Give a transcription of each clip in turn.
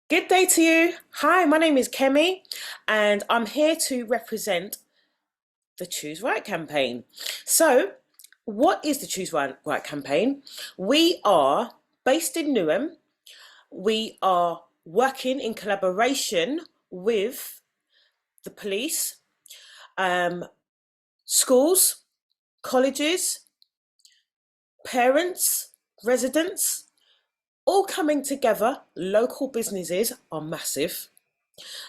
Good day to you. Hi, my name is Kemi, and I'm here to represent the Choose Right campaign. So, what is the Choose Right campaign? We are based in NEWHAM. We are working in collaboration with the police, um, schools, colleges, parents, residents, all coming together. Local businesses are massive.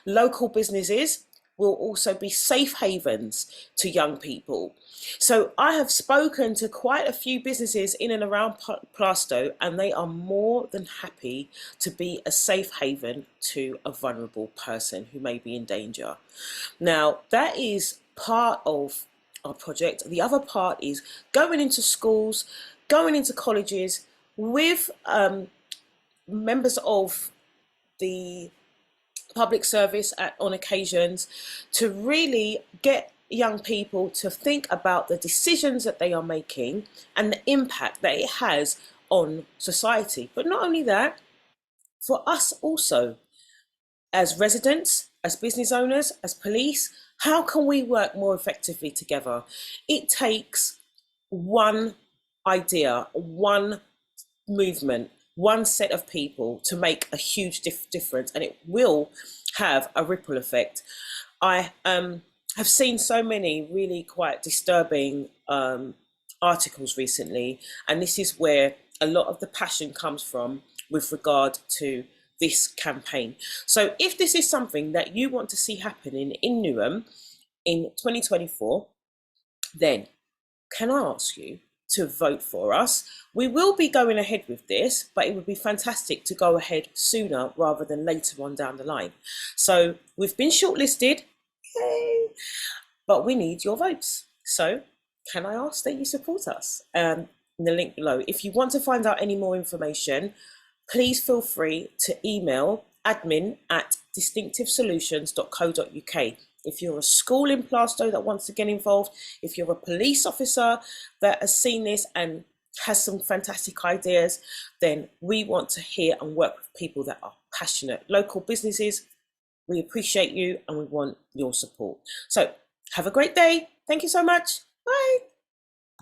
Local businesses will also be safe havens to young people. So I have spoken to quite a few businesses in and around Plaistow, and they are more than happy to be a safe haven to a vulnerable person who may be in danger. Now, that is part of our project. The other part is going into schools, going into colleges with members of the public service on occasions to really get young people to think about the decisions that they are making and the impact that it has on society. But not only that, for us also, as residents, as business owners, as police, how can we work more effectively together? It takes one idea, one movement, one set of people to make a huge difference, and it will have a ripple effect. I have seen so many really quite disturbing articles recently, and this is where a lot of the passion comes from with regard to this campaign. So if this is something that you want to see happening in NEWHAM in 2024, then can I ask you to vote for us? We will be going ahead with this, but it would be fantastic to go ahead sooner rather than later on down the line. So we've been shortlisted, yay, but we need your votes. So can I ask that you support us? In the link below. If you want to find out any more information, please feel free to email admin@distinctivesolutions.co.uk. If you're a school in Plaistow that wants to get involved, if you're a police officer that has seen this and has some fantastic ideas, then we want to hear and work with people that are passionate. Local businesses, we appreciate you and we want your support. So have a great day. Thank you so much. Bye.